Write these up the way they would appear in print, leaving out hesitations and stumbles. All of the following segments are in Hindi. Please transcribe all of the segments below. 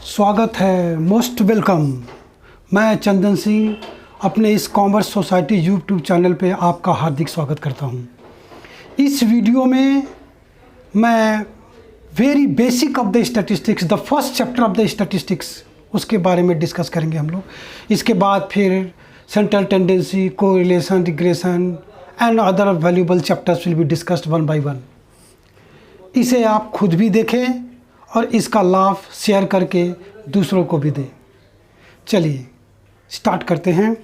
स्वागत है, मोस्ट वेलकम। मैं चंदन सिंह अपने इस कॉमर्स सोसाइटी यूट्यूब चैनल पे आपका हार्दिक स्वागत करता हूँ। इस वीडियो में मैं very basic of the statistics, the first chapter of the statistics, उसके बारे में डिस्कस करेंगे हम लोग। इसके बाद फिर central tendency, correlation, regression and other valuable chapters will be discussed one by one. इसे आप खुद भी देखें और इसका लाभ शेयर करके दूसरों को भी दें। चलिए स्टार्ट करते हैं।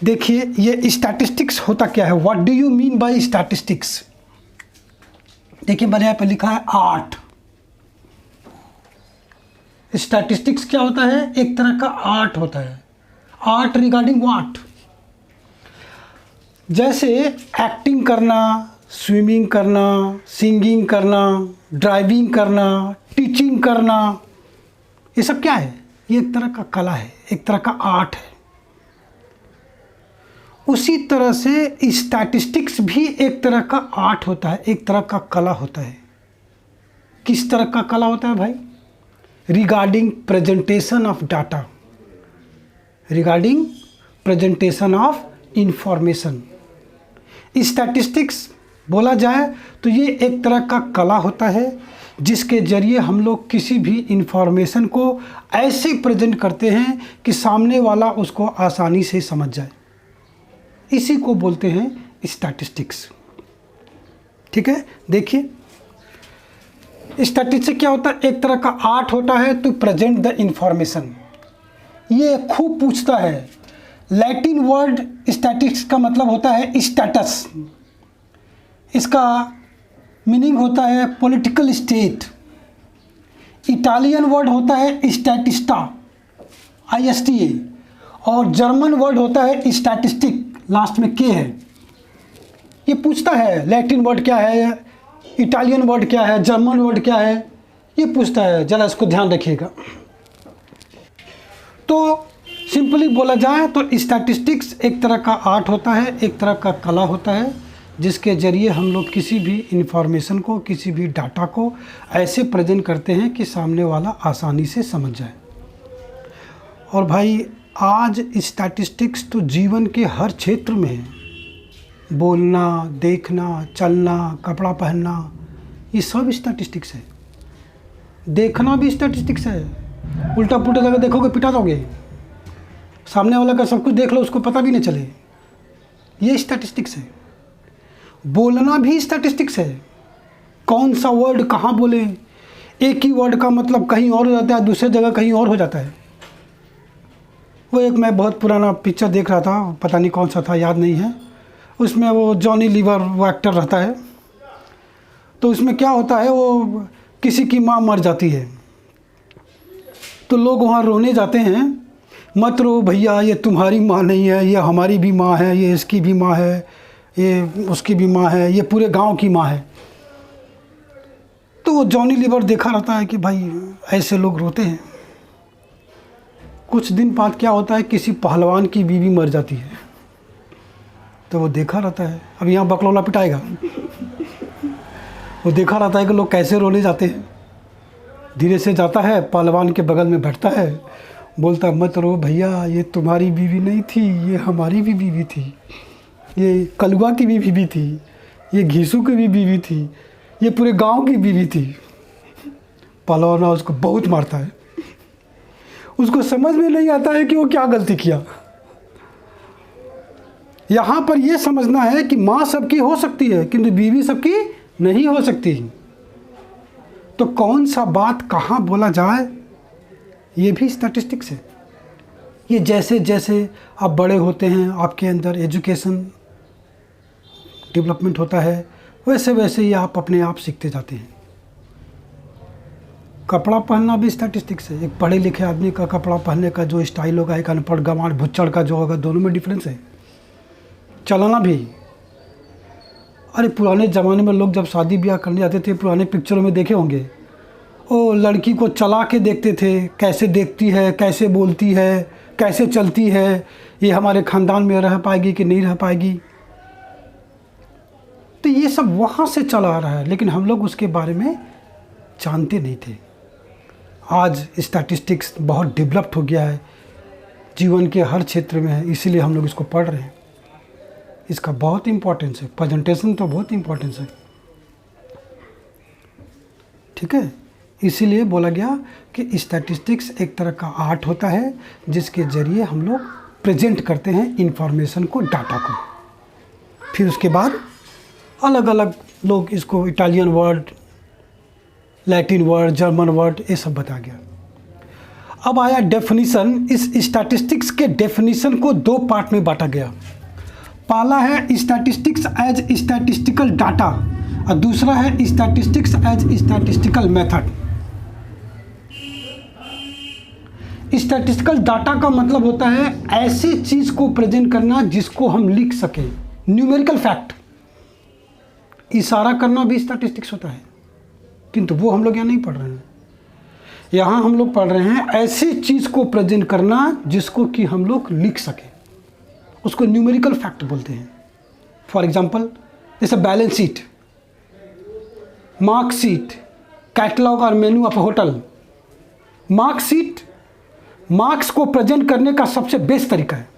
देखिए ये स्टैटिस्टिक्स होता क्या है, what do you mean by statistics. देखिए मैंने यहाँ पर लिखा है आर्ट। स्टैटिस्टिक्स क्या होता है? एक तरह का आर्ट होता है। Art regarding what? जैसे एक्टिंग करना, स्विमिंग करना, सिंगिंग करना, ड्राइविंग करना, टीचिंग करना, ये सब क्या है? ये एक तरह का कला है, एक तरह का आर्ट है। उसी तरह से स्टैटिस्टिक्स भी एक तरह का आर्ट होता है, एक तरह का कला होता है। किस तरह का कला होता है भाई? Regarding presentation of data, regarding presentation of information. Statistics बोला जाए तो ये एक तरह का कला होता है जिसके ज़रिए हम लोग किसी भी इंफॉर्मेशन को ऐसे प्रेजेंट करते हैं कि सामने वाला उसको आसानी से समझ जाए। इसी को बोलते हैं स्टैटिस्टिक्स। ठीक है, देखिए स्टैटिस्टिक्स क्या होता है? एक तरह का आर्ट होता है टू प्रेजेंट द इंफॉर्मेशन। ये खूब पूछता है। लैटिन वर्ड स्टैटिस्टिक्स का मतलब होता है स्टेटस। इसका मीनिंग होता है पॉलिटिकल स्टेट। इटालियन वर्ड होता है स्टैटिस्टा, ISTA, और जर्मन वर्ड होता है स्टैटिस्टिक, लास्ट में के है। ये पूछता है लैटिन वर्ड क्या है, इटालियन वर्ड क्या है, जर्मन वर्ड क्या है, ये पूछता है। ज़रा इसको ध्यान रखिएगा। तो सिंपली बोला जाए तो स्टैटिस्टिक्स एक तरह का आर्ट होता है, एक तरह का कला होता है जिसके ज़रिए हम लोग किसी भी इंफॉर्मेशन को, किसी भी डाटा को ऐसे प्रेजेंट करते हैं कि सामने वाला आसानी से समझ जाए। और भाई आज स्टैटिस्टिक्स तो जीवन के हर क्षेत्र में है। बोलना, देखना, चलना, कपड़ा पहनना, ये सब स्टैटिस्टिक्स है। देखना भी स्टैटिस्टिक्स है। उल्टा पुल्टा जगह देखोगे पिटा दोगे। सामने वाला का सब कुछ देख लो, उसको पता भी नहीं चले, ये स्टैटिस्टिक्स है। बोलना भी स्टैटिस्टिक्स है। कौन सा वर्ड कहाँ बोले, एक ही वर्ड का मतलब कहीं और हो जाता है, दूसरे जगह कहीं और हो जाता है। वो एक मैं बहुत पुराना पिक्चर देख रहा था, पता नहीं कौन सा था, याद नहीं है। उसमें वो जॉनी लीवर वो एक्टर रहता है। तो उसमें क्या होता है, वो किसी की माँ मर जाती है तो लोग वहाँ रोने जाते हैं। मत रो भैया, ये तुम्हारी माँ नहीं है, ये हमारी भी माँ है, ये इसकी भी माँ है, ये उसकी भी माँ है, ये पूरे गांव की माँ है। तो वो जॉनी लीवर देखा रहता है कि भाई ऐसे लोग रोते हैं। कुछ दिन बाद क्या होता है, किसी पहलवान की बीवी मर जाती है। तो वो देखा रहता है, अब यहाँ बकलौला पिटाएगा। वो देखा रहता है कि लोग कैसे रोने जाते हैं। धीरे से जाता है, पहलवान के बगल में बैठता है, बोलता मत रो भैया, ये तुम्हारी बीवी नहीं थी, ये हमारी भी बीवी थी, ये कलुआ की भी बीवी थी, ये घीसू की भी बीवी थी, ये पूरे गांव की बीवी थी। पहलवान उसको बहुत मारता है। उसको समझ में नहीं आता है कि वो क्या गलती किया। यहाँ पर यह समझना है कि माँ सबकी हो सकती है किंतु बीवी सबकी नहीं हो सकती। तो कौन सा बात कहाँ बोला जाए, ये भी स्टैटिस्टिक्स है। ये जैसे जैसे आप बड़े होते हैं, आपके अंदर एजुकेशन डेवलपमेंट होता है, वैसे वैसे ही आप अपने आप सीखते जाते हैं। कपड़ा पहनना भी स्टैटिस्टिक्स है। एक पढ़े लिखे आदमी का कपड़ा पहनने का जो स्टाइल होगा, एक अनपढ़ गंवार भुच्चड़ का जो होगा, दोनों में डिफरेंस है। चलाना भी, अरे पुराने ज़माने में लोग जब शादी ब्याह करने जाते थे, पुराने पिक्चरों में देखे होंगे, वो लड़की को चला के देखते थे, कैसे देखती है, कैसे बोलती है, कैसे चलती है, ये हमारे ख़ानदान में रह पाएगी कि नहीं रह पाएगी। तो ये सब वहाँ से चला आ रहा है, लेकिन हम लोग उसके बारे में जानते नहीं थे। आज स्टैटिस्टिक्स बहुत डेवलप्ड हो गया है, जीवन के हर क्षेत्र में है, इसीलिए हम लोग इसको पढ़ रहे हैं। इसका बहुत इम्पोर्टेंस है, प्रेजेंटेशन तो बहुत इम्पोर्टेंस है, ठीक है। इसीलिए बोला गया कि स्टैटिस्टिक्स एक तरह का आर्ट होता है जिसके ज़रिए हम लोग प्रेजेंट करते हैं इंफॉर्मेशन को, डाटा को। फिर उसके बाद अलग अलग लोग इसको Italian word, Latin word, German word, ये सब बता गया। अब आया डेफिनीशन। इस स्टैटिस्टिक्स के डेफिनीशन को दो पार्ट में बांटा गया। पहला है स्टैटिस्टिक्स एज स्टैटिस्टिकल डाटा और दूसरा है statistics as statistical method. Statistical data का मतलब होता है ऐसी चीज़ को प्रेजेंट करना जिसको हम लिख सकें, न्यूमेरिकल फैक्ट। इशारा करना भी स्टैटिस्टिक्स होता है, किंतु वो हम लोग यहाँ नहीं पढ़ रहे हैं। यहाँ हम लोग पढ़ रहे हैं ऐसी चीज़ को प्रेजेंट करना जिसको कि हम लोग लिख सकें, उसको न्यूमेरिकल फैक्ट बोलते हैं। फॉर एग्जांपल जैसे बैलेंस शीट, मार्कशीट, कैटलॉग और मेनू ऑफ होटल। मार्कशीट मार्क्स को प्रेजेंट करने का सबसे बेस्ट तरीका है।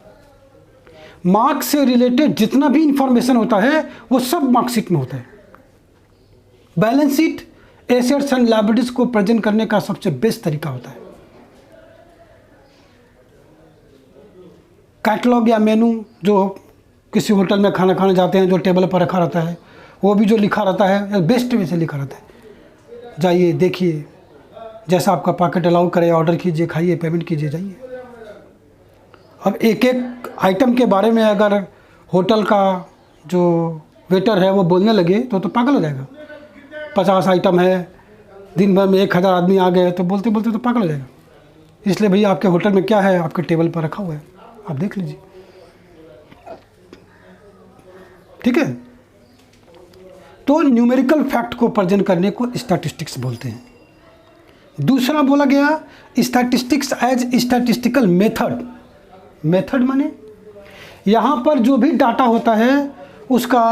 मार्क्स से रिलेटेड जितना भी इंफॉर्मेशन होता है वो सब मार्कशीट में होता है। Balance sheet assets and liabilities को प्रेजेंट करने का सबसे बेस्ट तरीका होता है। कैटलॉग या मेनू जो किसी होटल में खाना खाने जाते हैं, जो टेबल पर रखा रहता है, वो भी जो लिखा रहता है बेस्ट वे से लिखा रहता है। जाइए देखिए, जैसा आपका पॉकेट अलाउ करे ऑर्डर कीजिए, खाइए, पेमेंट कीजिए, जाइए। अब एक एक आइटम के बारे में अगर होटल का जो वेटर है वो बोलने लगे तो पागल हो जाएगा। 50 आइटम है, दिन भर में 1000 आदमी आ गए तो बोलते बोलते तो पागल हो जाएगा। इसलिए भैया आपके होटल में क्या है, आपके टेबल पर रखा हुआ है, आप देख लीजिए, ठीक है। तो न्यूमेरिकल फैक्ट को प्रेजेंट करने को स्टैटिस्टिक्स बोलते हैं। दूसरा बोला गया statistics as statistical method. Method माने यहाँ पर जो भी डाटा होता है उसका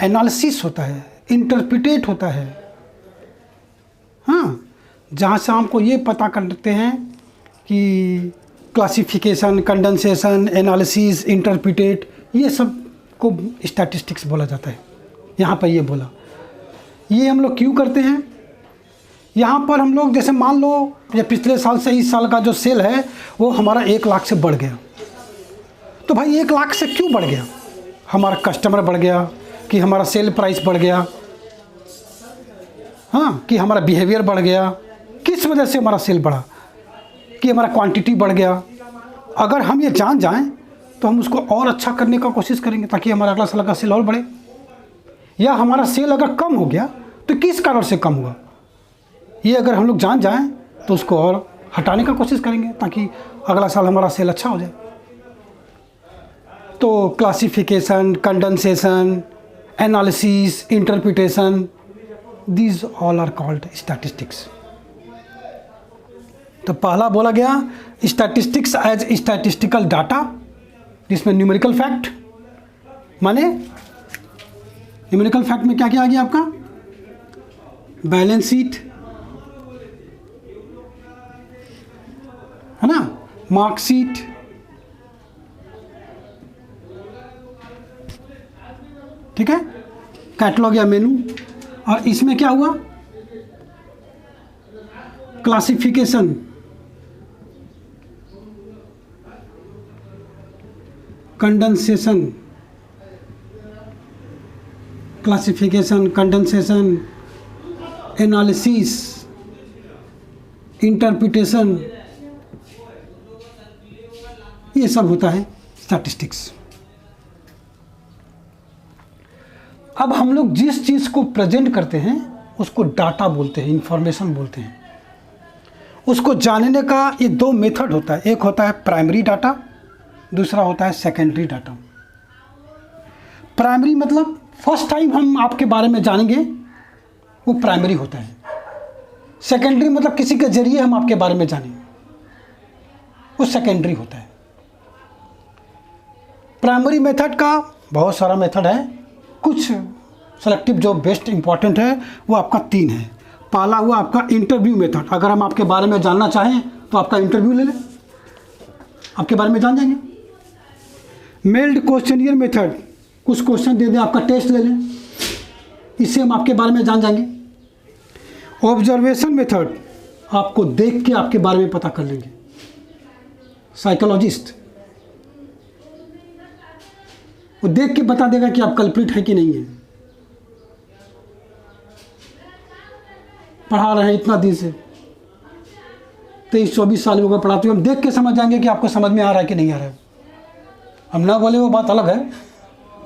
एनालिसिस होता है, इंटरप्रिटेट होता है। हाँ, जहाँ से हमको ये पता करते हैं कि क्लासिफिकेशन, कंडेंसेशन, एनालिसिस, इंटरप्रिटेट, ये सब को स्टैटिस्टिक्स बोला जाता है। यहाँ पर ये बोला, ये हम लोग क्यों करते हैं? यहाँ पर हम लोग जैसे मान लो या पिछले साल से इस साल का जो सेल है वो हमारा 1 लाख से बढ़ गया, तो भाई 1 लाख से क्यों बढ़ गया? हमारा कस्टमर बढ़ गया कि हमारा सेल प्राइस बढ़ गया, हाँ, कि हमारा बिहेवियर बढ़ गया? किस वजह से हमारा सेल बढ़ा? कि हमारा क्वांटिटी बढ़ गया? अगर हम ये जान जाएं तो हम उसको और अच्छा करने का कोशिश करेंगे ताकि हमारा अगला साल का सेल और बढ़े। या हमारा सेल अगर कम हो गया तो किस कारण से कम हुआ, ये अगर हम लोग जान जाएं तो उसको और हटाने का कोशिश करेंगे ताकि अगला साल हमारा सेल अच्छा हो जाए। तो classification, condensation, analysis, interpretation, these all are called statistics. तो पहला बोला गया स्टैटिस्टिक्स एज स्टैटिस्टिकल डाटा, जिसमें न्यूमेरिकल फैक्ट, माने न्यूमेरिकल फैक्ट में क्या क्या आ गया आपका? बैलेंस शीट है ना, मार्कशीट, ठीक है, कैटलॉग या मेनू, और इसमें क्या हुआ? Classification, condensation, classification, condensation, analysis, interpretation, ये सब होता है स्टैटिस्टिक्स। अब हम लोग जिस चीज़ को प्रेजेंट करते हैं उसको डाटा बोलते हैं, इंफॉर्मेशन बोलते हैं। उसको जानने का ये 2 मेथड होता है, एक होता है प्राइमरी डाटा, दूसरा होता है सेकेंडरी डाटा। प्राइमरी मतलब फर्स्ट टाइम हम आपके बारे में जानेंगे, वो प्राइमरी होता है। सेकेंडरी मतलब किसी के जरिए हम आपके बारे में जानेंगे, वो सेकेंडरी होता है। प्राइमरी मेथड का बहुत सारा मेथड है, कुछ सेलेक्टिव जो बेस्ट इंपॉर्टेंट है वो आपका 3 है। पहला हुआ आपका इंटरव्यू मेथड। अगर हम आपके बारे में जानना चाहें तो आपका इंटरव्यू ले लें, आपके बारे में जान जाएंगे। मेल्ड क्वेश्चनियर मेथड, कुछ क्वेश्चन दे दें, आपका टेस्ट ले लें, इससे हम आपके बारे में जान जाएंगे। ऑब्जर्वेशन मेथड, आपको देख के आपके बारे में पता कर लेंगे। साइकोलॉजिस्ट, वो देख के बता देगा कि आप कल्प्रिट है कि नहीं है। पढ़ा रहे हैं इतना दिन से, 23-24 साल हो गए पढ़ाते हुए, हम देख के समझ जाएंगे कि आपको समझ में आ रहा है कि नहीं आ रहा है। हम ना बोले वो बात अलग है,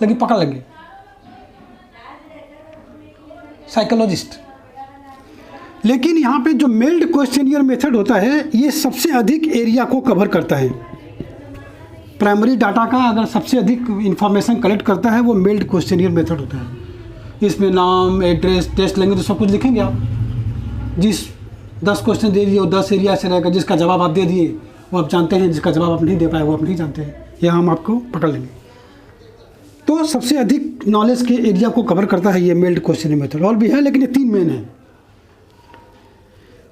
लेकिन पकड़ लेंगे। साइकोलॉजिस्ट। लेकिन यहाँ पे जो मेल्ड क्वेश्चनियर मेथड होता है, ये सबसे अधिक एरिया को कवर करता है। प्राइमरी डाटा का अगर सबसे अधिक इंफॉर्मेशन कलेक्ट करता है वो मेल्ड क्वेश्चनियर मेथड होता है। इसमें नाम, एड्रेस, टेस्ट लेंगे तो सब कुछ लिखेंगे आप। जिस 10 क्वेश्चन दे दिए वो 10 एरिया से रहेगा, जिसका जवाब आप दे दिए वो आप जानते हैं, जिसका जवाब आप नहीं दे पाए वो आप नहीं जानते हैं। यहाँ हम आपको पकड़ लेंगे। तो सबसे अधिक नॉलेज के एरिया को कवर करता है ये मेल्ड क्वेश्चनियर मेथड। और भी है लेकिन ये 3 मेन है।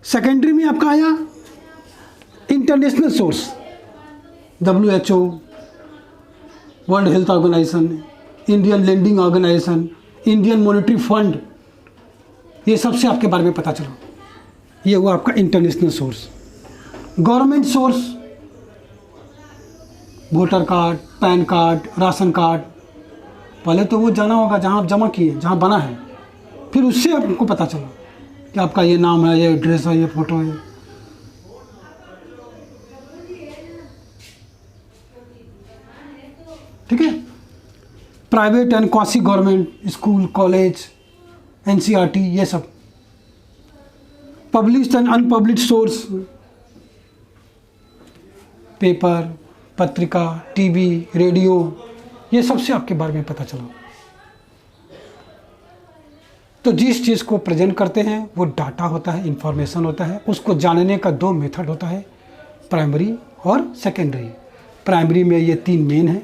सेकेंडरी में आपका आया international source, WHO, world health organisation, Indian landing organisation, Indian monetary fund, ये सबसे आपके बारे में पता चला। ये हुआ आपका international source. Government source, voter card, pan card, ration card, पहले तो वो जाना होगा जहाँ आप जमा किए, जहाँ बना है, फिर उससे आपको पता चला कि आपका ये नाम है, ये एड्रेस है, ये फ़ोटो है। ठीक है। Private and quasi government school, college, NCERT, ये सब। Published and unpublished source, paper, पत्रिका, टीवी, रेडियो, ये सबसे आपके बारे में पता चला। तो जिस चीज़ को प्रेजेंट करते हैं वो डाटा होता है, इंफॉर्मेशन होता है। उसको जानने का 2 मेथड होता है, प्राइमरी और सेकेंडरी। प्राइमरी में ये 3 मेन है,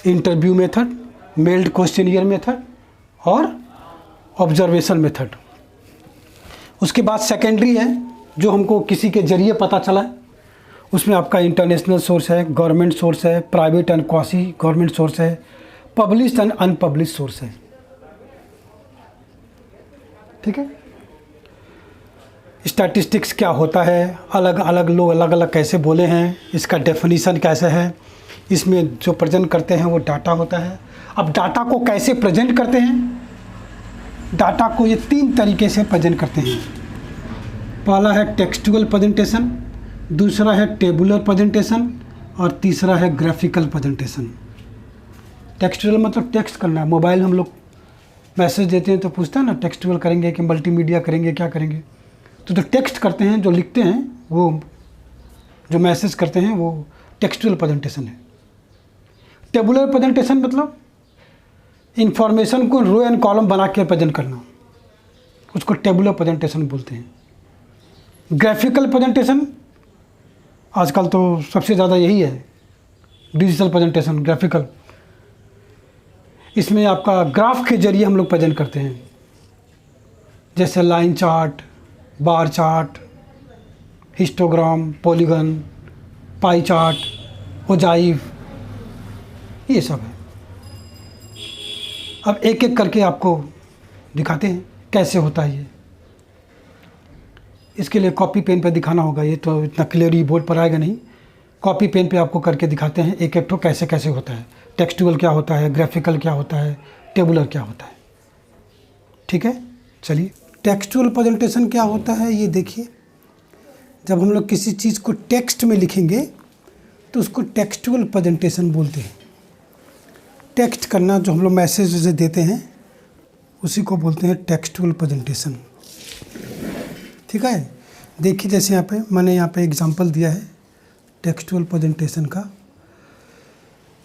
interview method, meld questionnaire method और ऑब्जर्वेशन मेथड। उसके बाद सेकेंडरी है जो हमको किसी के जरिए पता चला है। उसमें आपका इंटरनेशनल सोर्स है, गवर्नमेंट सोर्स है, private and quasi government source है, पब्लिश्ड एंड अनपब्लिश्ड सोर्स है। ठीक है। स्टैटिस्टिक्स क्या होता है, अलग अलग लोग अलग अलग कैसे बोले हैं, इसका डेफिनीशन कैसे है, इसमें जो प्रेजेंट करते हैं वो डाटा होता है। अब डाटा को कैसे प्रेजेंट करते हैं, डाटा को ये 3 तरीके से प्रेजेंट करते हैं। पहला है टेक्सचुअल प्रेजेंटेशन, दूसरा है टेबुलर प्रेजेंटेशन और तीसरा है ग्राफिकल प्रेजेंटेशन। टेक्सचुअल मतलब टेक्स्ट करना है। मोबाइल हम लोग मैसेज देते हैं तो पूछता है ना टेक्सचुअल करेंगे कि मल्टीमीडिया करेंगे, क्या करेंगे। तो जो टेक्स्ट करते हैं, जो लिखते हैं, वो जो मैसेज करते हैं वो टेक्सचुअल प्रेजेंटेशन है। टेबुलर प्रेजेंटेशन मतलब इंफॉर्मेशन को रो एंड कॉलम बना के प्रेजेंट करना, उसको टेबुलर प्रेजेंटेशन बोलते हैं। ग्राफिकल प्रेजेंटेशन आजकल तो सबसे ज़्यादा यही है, डिजिटल प्रेजेंटेशन, ग्राफिकल। इसमें आपका ग्राफ के जरिए हम लोग प्रेजेंट करते हैं, जैसे line chart, bar chart, histogram, polygon, pie chart, ogive, ये सब है। अब एक एक करके आपको दिखाते हैं कैसे होता है ये। इसके लिए कॉपी पेन पे दिखाना होगा, ये तो इतना क्लियरली बोर्ड पर आएगा नहीं। कॉपी पेन पे आपको करके दिखाते हैं एक एक तो कैसे कैसे होता है, टेक्सचुअल क्या होता है, ग्राफिकल क्या होता है, टेबुलर क्या होता है। ठीक है, चलिए। टेक्सचुअल प्रेजेंटेशन क्या होता है ये देखिए। जब हम लोग किसी चीज़ को टेक्स्ट में लिखेंगे तो उसको टेक्सचुअल प्रेजेंटेशन बोलते हैं। टेक्स्ट करना, जो हम लोग मैसेज जैसे देते हैं उसी को बोलते हैं टेक्सचुअल प्रेजेंटेशन। ठीक है, देखिए जैसे यहाँ पे मैंने यहाँ पे एग्जांपल दिया है टेक्सचुअल प्रेजेंटेशन का।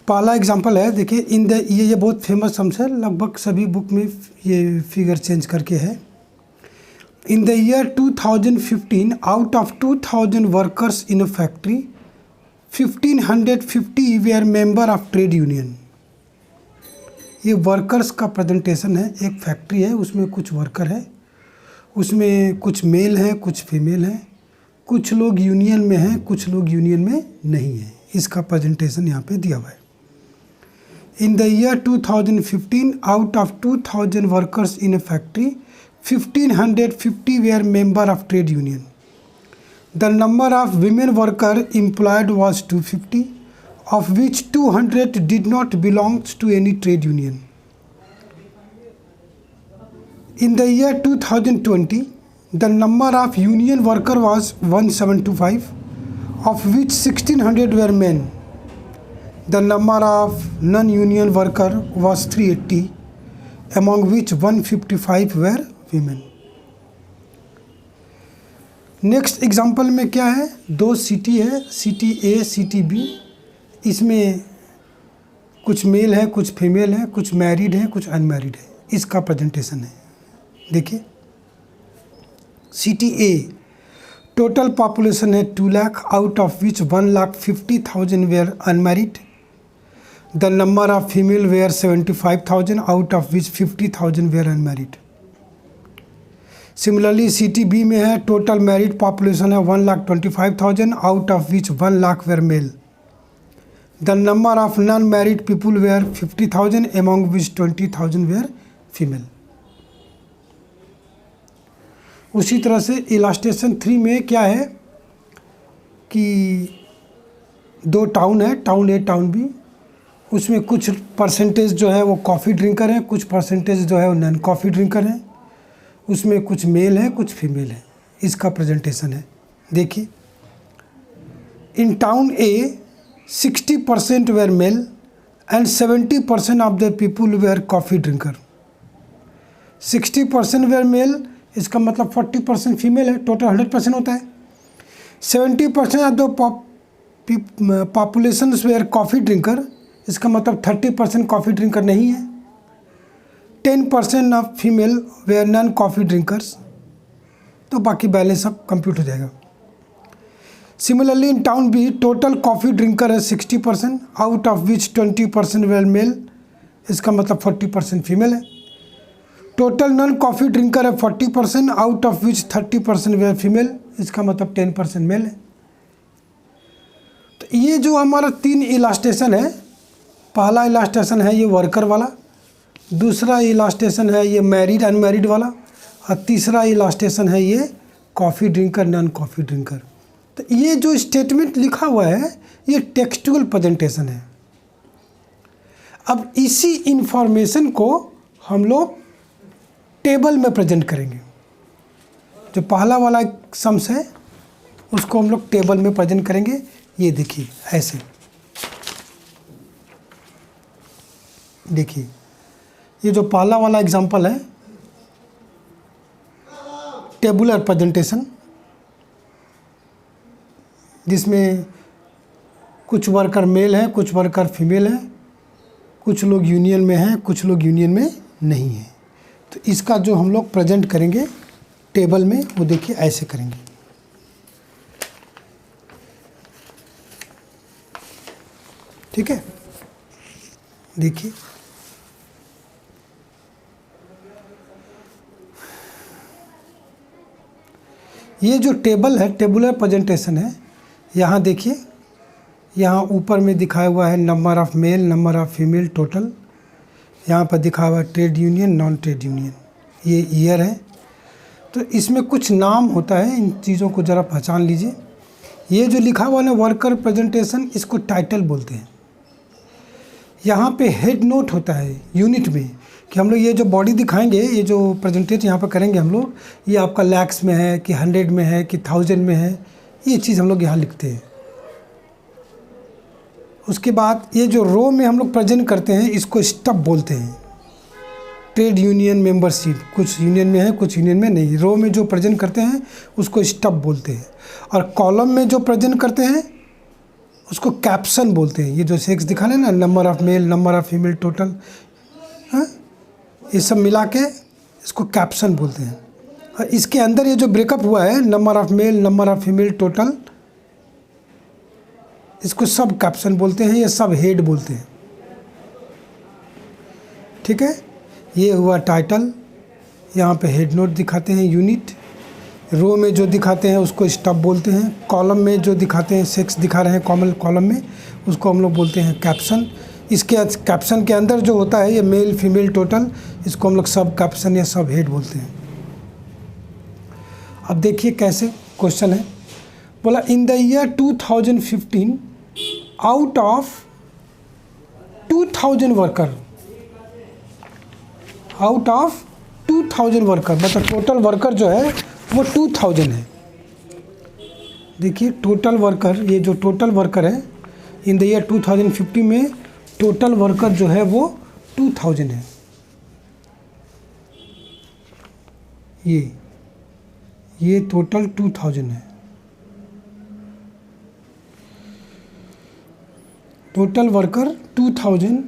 पहला एग्जांपल है, देखिए इन द, ये बहुत फेमस सम्स है, लगभग सभी बुक में ये फिगर चेंज करके है। In the year 2015 out of 2000 workers in a factory 1550 were member of trade union. ये वर्कर्स का प्रेजेंटेशन है। एक फैक्ट्री है, उसमें कुछ वर्कर है उसमें कुछ मेल हैं, कुछ फीमेल हैं, कुछ लोग यूनियन में हैं, कुछ लोग यूनियन में नहीं हैं। इसका प्रेजेंटेशन यहाँ पे दिया हुआ है। In the year 2015, out of 2000 workers in a factory, 1550 were member of trade union. The number of women workers employed was 250, of which 200 did not belong to any trade union. In the year 2020, the number of union workers was 1725, of which 1600 were men. The number of non-union workers was 380, among which 155 were women. Next example में क्या है, 2 सिटी है, सिटी ए सिटी बी। इसमें कुछ मेल है, कुछ फीमेल है, कुछ मैरिड है, कुछ अनमैरिड है। इसका प्रेजेंटेशन है। देखिए सिटी ए टोटल पॉपुलेशन है 2 lakh, out of which 1,50,000 were unmarried. The number of female were 75,000, out of which 50,000 were unmarried. Similarly, city B में है टोटल मैरिड पॉपुलेशन है 1,25,000, out of which 1 lakh were male. The number of non-married people were 50,000, among which 20,000 were female. उसी तरह से इलास्ट्रेशन 3 में क्या है कि 2 टाउन है, टाउन ए टाउन बी। उसमें कुछ परसेंटेज जो है वो कॉफ़ी ड्रिंकर हैं, कुछ परसेंटेज जो है वो नॉन कॉफ़ी ड्रिंकर हैं। उसमें कुछ मेल है, कुछ फीमेल है। इसका प्रेजेंटेशन है। देखिए in town A 60% were male and 70% of the people were coffee drinker. 60% were male, इसका मतलब 40% फीमेल है। टोटल 100% होता है। 70% of the population were coffee drinker, इसका मतलब 30% कॉफ़ी ड्रिंकर नहीं है। 10% of female were non coffee drinkers, तो बाकी बैलेंस सब कंप्यूट हो जाएगा। Similarly in town B total coffee drinker है 60%, out of which 20% were male, इसका मतलब 40% फीमेल है। टोटल नॉन कॉफ़ी ड्रिंकर है 40%, out of which 30% were female, इसका मतलब 10% मेल है। तो ये जो हमारा 3 इलास्ट्रेशन है, पहला इलास्ट्रेशन है ये वर्कर वाला, दूसरा इलास्ट्रेशन है ये मैरिड अनमैरिड वाला, और तीसरा इलास्ट्रेशन है ये coffee drinker non coffee drinker. तो ये जो स्टेटमेंट लिखा हुआ है ये टेक्सचुअल प्रेजेंटेशन है। अब इसी इंफॉर्मेशन को हम लोग टेबल में प्रेजेंट करेंगे। जो पहला वाला सम्स है उसको हम लोग टेबल में प्रेजेंट करेंगे। ये देखिए ऐसे, देखिए ये जो पहला वाला एग्जांपल है टेबुलर प्रेजेंटेशन, जिसमें कुछ वर्कर मेल हैं, कुछ वर्कर फीमेल हैं, कुछ लोग यूनियन में हैं, कुछ लोग यूनियन में नहीं हैं। तो इसका जो हम लोग प्रेजेंट करेंगे टेबल में, वो देखिए ऐसे करेंगे। ठीक है, देखिए ये जो टेबल है टेबुलर प्रेजेंटेशन है। यहाँ देखिए, यहाँ ऊपर में दिखाया हुआ है number of male, number of female total. यहाँ पर दिखा हुआ है trade union, non trade union, ये ईयर है। तो इसमें कुछ नाम होता है, इन चीज़ों को ज़रा पहचान लीजिए। ये जो लिखा हुआ है वर्कर प्रेजेंटेशन, इसको टाइटल बोलते हैं। यहाँ पे हेड नोट होता है यूनिट में, कि हम लोग ये जो बॉडी दिखाएंगे, ये जो प्रेजेंटेशन यहाँ पर करेंगे हम लोग, ये आपका लैक्स में है कि 100 में है कि 1000 में है, ये चीज़ हम लोग यहाँ लिखते हैं। उसके बाद ये जो रो में हम लोग प्रेजेंट करते हैं, इसको स्टब बोलते हैं। ट्रेड यूनियन मेंबरशिप, कुछ यूनियन में है, कुछ यूनियन में नहीं। रो में जो प्रेजेंट करते हैं उसको स्टब बोलते हैं, और कॉलम में जो प्रेजेंट करते हैं उसको कैप्शन बोलते हैं। ये जो सेक्स दिखा रहे हैं ना, number of male, number of female total, हाँ, ये सब मिला के इसको कैप्शन बोलते हैं। और इसके अंदर ये जो ब्रेकअप हुआ है, number of male, number of female total, इसको सब कैप्शन बोलते हैं, ये सब हेड बोलते हैं। ठीक है, ये हुआ टाइटल, यहाँ पे हेड नोट दिखाते हैं यूनिट, रो में जो दिखाते हैं उसको स्टॉप बोलते हैं, कॉलम में जो दिखाते हैं सेक्स दिखा रहे हैं कॉलम में उसको हम लोग बोलते हैं कैप्शन। इसके कैप्शन के अंदर जो होता है ये मेल फीमेल टोटल, इसको हम लोग सब कैप्शन या सब हेड बोलते हैं। अब देखिए कैसे क्वेश्चन है, बोला in the year 2015 out of 2000 worker, out of 2000 worker मतलब टोटल वर्कर जो है वो 2000 है। देखिए टोटल वर्कर, ये जो टोटल वर्कर है इन द ईयर 2050 में टोटल वर्कर जो है वो 2000 है। ये टोटल 2000 है। Total worker 2000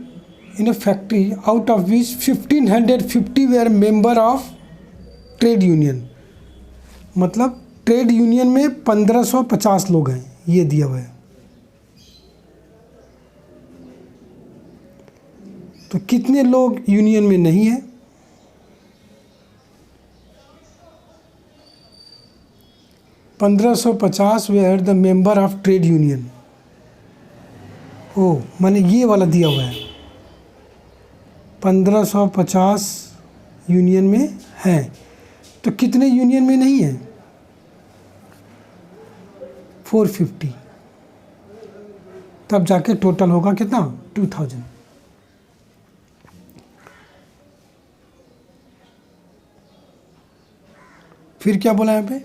in a factory out of which 1550 were member of trade union, मतलब ट्रेड यूनियन में 1550 लोग हैं, ये दिया हुआ है। तो कितने लोग यूनियन में नहीं है? 1550 were the member of trade union। ओ मैंने ये वाला दिया हुआ है, 1550 यूनियन में हैं, तो कितने यूनियन में नहीं हैं? 450, तब जाके टोटल होगा कितना? 2000। फिर क्या बोला यहाँ पे?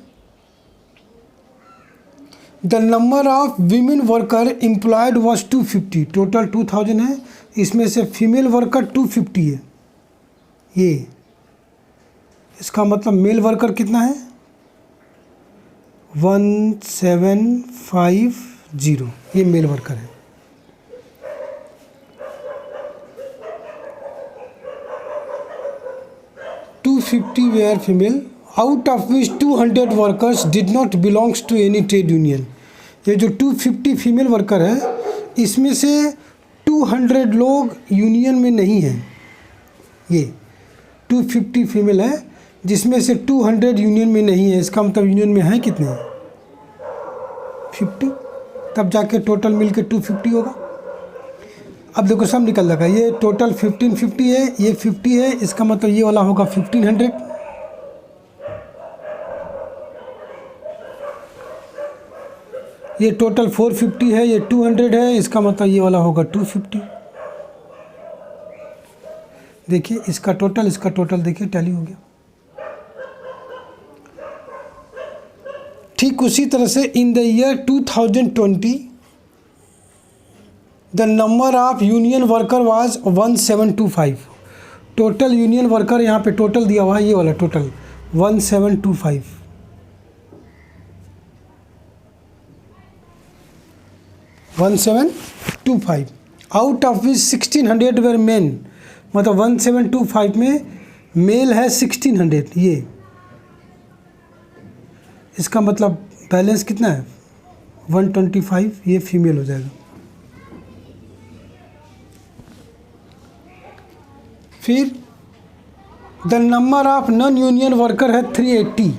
The number of women worker employed was 250, total 2000 है, इसमें से फीमेल वर्कर 250 है। ये इसका मतलब मेल वर्कर कितना है? 1750, ये मेल वर्कर है। $250 were female, out of which 200 workers did not belongs to any trade union। ये जो 250 फीमेल वर्कर है इसमें से 200 लोग यूनियन में नहीं हैं। ये 250 फीमेल है जिसमें से 200 यूनियन में नहीं है, इसका मतलब यूनियन में है कितने? 50, तब जाके टोटल मिलके 250 होगा। अब देखो सब निकल जाएगा, ये टोटल 1550 है, ये 50 है, इसका मतलब ये वाला होगा 1500। ये टोटल 450 है, ये 200 है, इसका मतलब ये वाला होगा 250। देखिए इसका टोटल देखिए टैली हो गया। ठीक उसी तरह से in the year 2020 the number of union worker was 1725, total union worker यहाँ पे टोटल दिया हुआ है, ये वाला total 1725। Out of which 1600 were men, मतलब 1725 में मेल है 1600, ये इसका मतलब बैलेंस कितना है? 125, ये फीमेल हो जाएगा। फिर the number of non union worker है 380,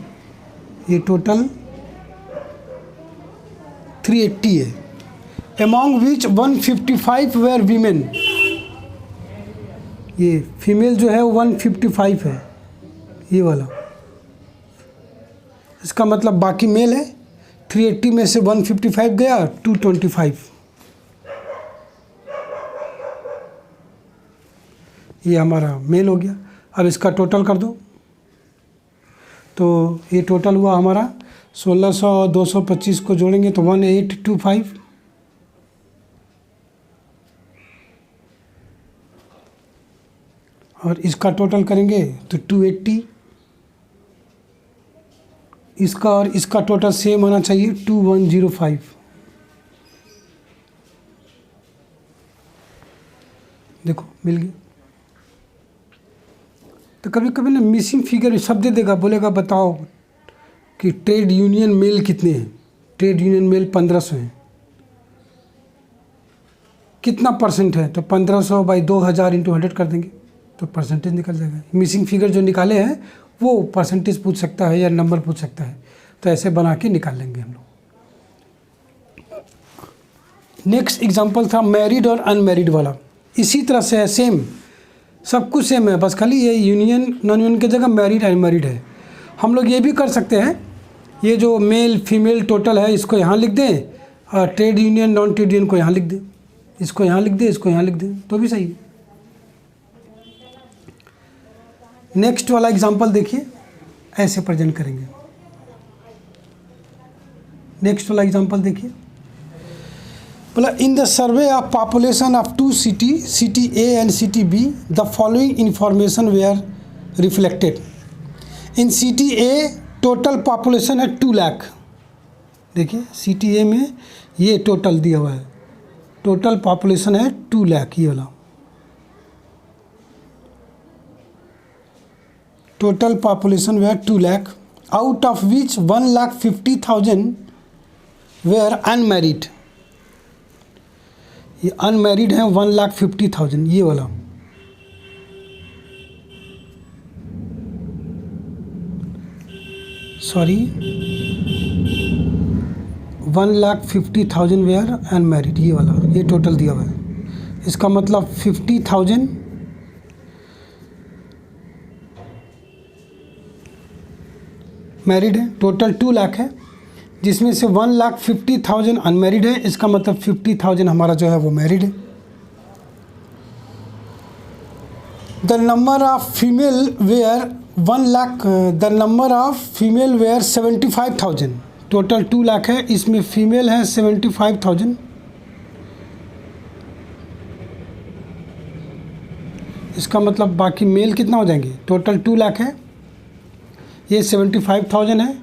ये टोटल 380 है। अमॉन्ग विच 155 वेर वीमेन, ये फीमेल जो है 155 है, ये वाला, इसका मतलब बाकी मेल है। 380 में से 155 गया, 225, ये हमारा मेल हो गया। अब इसका टोटल कर दो, तो ये टोटल हुआ हमारा 1600 और 225 को जोड़ेंगे तो 1825। और इसका टोटल करेंगे तो 280, इसका और इसका टोटल सेम होना चाहिए 2105। देखो मिल गया। तो कभी कभी ना मिसिंग फिगर शब्द देगा, बोलेगा बताओ कि ट्रेड यूनियन मेल कितने हैं। ट्रेड यूनियन मेल 1500 हैं, कितना परसेंट है? तो 1500 बाई 2000 इंटू 100 कर देंगे तो परसेंटेज निकल जाएगा। मिसिंग फिगर जो निकाले हैं वो परसेंटेज पूछ सकता है या नंबर पूछ सकता है, तो ऐसे बना के निकाल लेंगे हम लोग। नेक्स्ट एग्जांपल था मैरिड और अनमैरिड वाला। इसी तरह से है, सेम, सब कुछ सेम है, बस खाली ये यूनियन नॉन यूनियन की जगह मैरिड अनमैरिड है। हम लोग ये भी कर सकते हैं, ये जो मेल फीमेल टोटल है इसको यहाँ लिख दें, और trade union non trade union को यहाँ लिख दें, इसको यहाँ लिख दें, इसको यहाँ लिख दें, तो भी सही है। नेक्स्ट वाला एग्जांपल देखिए, ऐसे प्रेजेंट करेंगे। नेक्स्ट वाला एग्जांपल देखिए, बोला in the survey of population of two city A and city B the following information were reflected. In city A total population है 2 लाख। देखिए सिटी ए में ये टोटल दिया हुआ है, टोटल पॉपुलेशन है 2 लाख, ये वाला total population were 2 lakh, out of which 1,50,000 were unmarried. ये अनमैरिड है 1,50,000, ये वाला। सॉरी 1,50,000 वेयर अनमैरिड, ये वाला, ये टोटल दिया हुआ है। इसका मतलब 50,000 मैरिड है, टोटल 2 लाख है, जिसमें से 1,50,000 अनमैरिड है। इसका मतलब 50,000 हमारा जो है वो मैरिड है। The number of female were 1 lakh, the number of female were 75,000। Total 2 lakh है, इसमें फीमेल है 75,000। इसका मतलब बाकी मेल कितना हो जाएंगे, टोटल 2 लाख है, ये 75,000 है,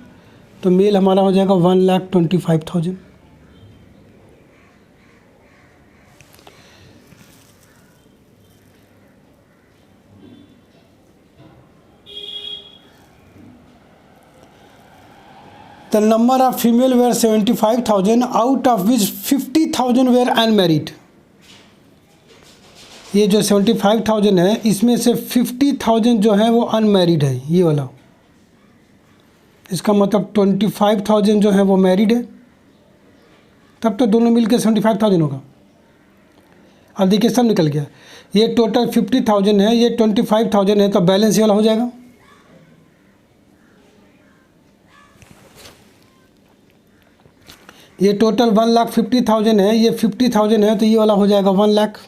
तो मेल हमारा हो जाएगा 1,25,000। The number of female were 75,000 out of which 50,000 were unmarried. ये जो 75,000 है इसमें से 50,000 जो है वो अनमैरिड है, ये वाला। इसका मतलब 25,000 जो है वो मैरिड है, तब तो दोनों मिलकर 75,000 होगा। अब देखिए सब निकल गया, ये टोटल 50,000 है, ये 25,000 है, तो बैलेंस वाला हो जाएगा। ये टोटल 1,50,000 है, ये 50,000 है, तो ये वाला हो जाएगा 1 लाख।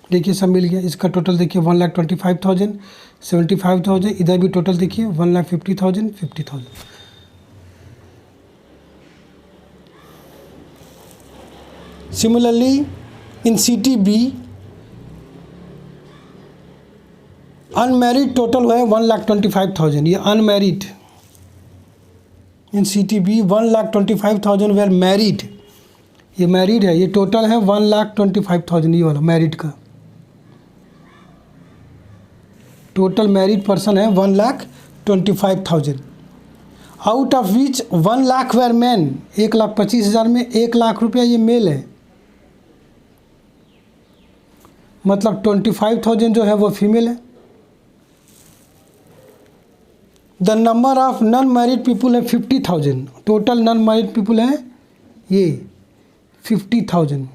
देखिए सब मिल गया। इसका टोटल देखिए 1,25,000, 75,000, इधर भी टोटल देखिए 1,50,000, 50,000। Similarly in city B unmarried total है 1,25,000, ये unmarried. In city B 1,25,000 were married, ये मैरिड है, ये टोटल है 1,25,000, ये वाला मैरिड का टोटल मैरिड पर्सन है 1,25,000। Out of which 1 lakh were man, 1,25,000 में 1 लाख रुपया ये मेल है, मतलब 25,000 जो है वो फीमेल है। The number of non married people है 50,000, टोटल नॉन मैरिड पीपुल है ये 50,000।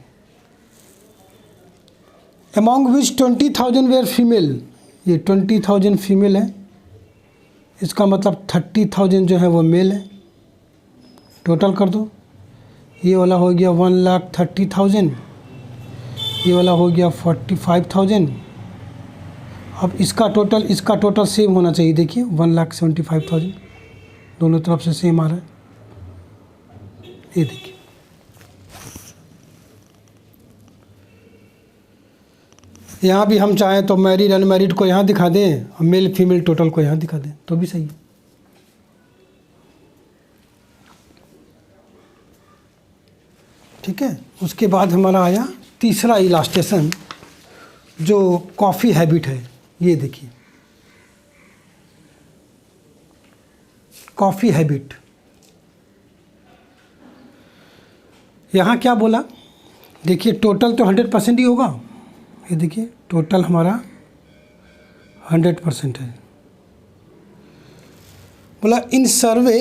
अमॉन्ग विच 20,000 वेयर फीमेल, ये 20,000 फीमेल है, इसका मतलब 30,000 जो है वो मेल है। टोटल कर दो, ये वाला हो गया 1,30,000, ये वाला हो गया 45,000। अब इसका टोटल सेम होना चाहिए। देखिए 1,75,000 दोनों तरफ से सेम आ रहा है, ये देखिए। यहाँ भी हम चाहें तो मैरिड अनमैरिड को यहाँ दिखा दें और मेल फीमेल टोटल को यहाँ दिखा दें, तो भी सही है। ठीक है। उसके बाद हमारा आया तीसरा इलास्ट्रेशन, जो कॉफ़ी हैबिट है। ये देखिए कॉफ़ी हैबिट, यहाँ क्या बोला, देखिए टोटल तो 100% ही होगा, ये देखिए टोटल हमारा 100% है। बोला इन सर्वे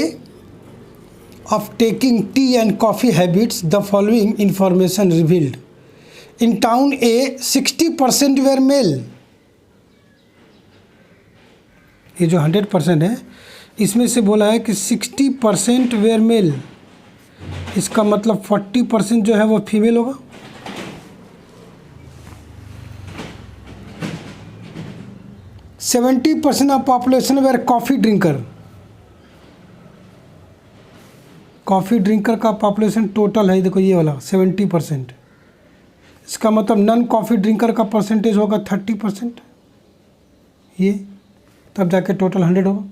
of taking tea and coffee habits, the following information revealed. In town A, 60% were male. ये जो 100% है, इसमें से बोला है कि 60% were male, इसका मतलब 40% जो है वो फीमेल होगा। %70 of population were coffee drinker. Coffee drinker का पॉपुलेशन टोटल है, देखो ये वाला 70%, इसका मतलब नॉन कॉफ़ी ड्रिंकर का परसेंटेज होगा 30%, ये तब जाके टोटल 100 होगा।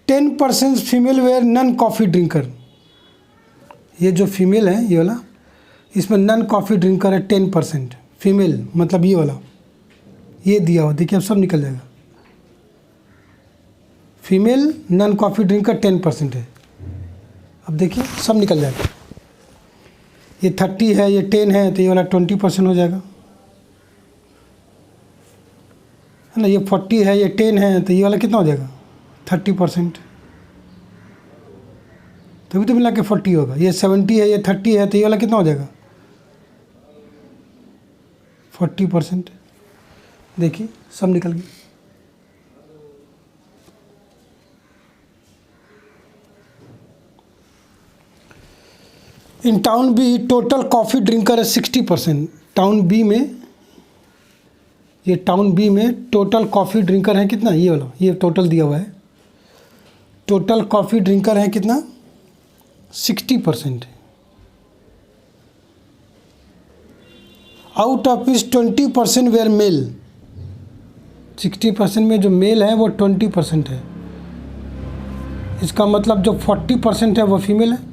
10% female were non coffee drinker, ये जो फीमेल है ये वाला, इसमें नॉन कॉफ़ी ड्रिंकर है 10% फीमेल, मतलब ये वाला, ये दिया हुआ देखिए अब सब निकल जाएगा। फीमेल नॉन कॉफ़ी ड्रिंकर 10% है, अब देखिए सब निकल जाएगा। ये 30 है, ये 10 है, तो ये वाला 20% हो जाएगा, है ना। ये 40 है, ये 10 है, तो ये वाला कितना हो जाएगा 30%, तभी तो मिला के 40 होगा। ये 70 है, ये 30 है, तो ये वाला कितना हो जाएगा 40%। देखिए सब निकल गया। In town B total coffee drinker है 60%। टाउन बी में, ये टाउन बी में टोटल कॉफ़ी ड्रिंकर है कितना, ये वाला, ये टोटल दिया हुआ है। टोटल कॉफ़ी ड्रिंकर है कितना 60%। आउट ऑफ इस 20% वेयर मेल, 60% में जो मेल है वो 20% है, इसका मतलब जो 40% है वो फीमेल है।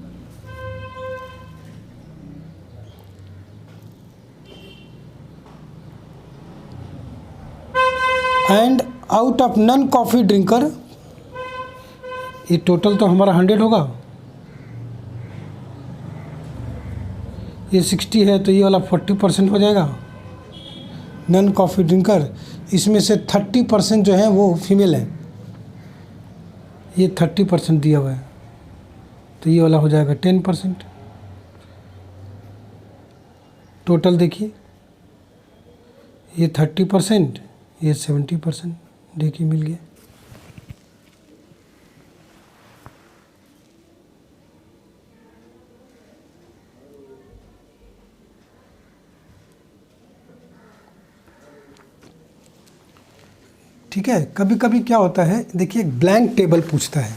And out of non coffee drinker, ये टोटल तो हमारा 100 होगा, ये 60 है, तो ये वाला 40% हो जाएगा नॉन कॉफ़ी ड्रिंकर। इसमें से 30% जो है वो फीमेल है, ये 30% दिया हुआ है, तो ये वाला हो जाएगा 10%। टोटल देखिए ये 30%, ये 70%, देखिए मिल गया। ठीक है। कभी कभी क्या होता है, देखिए ब्लैंक टेबल पूछता है,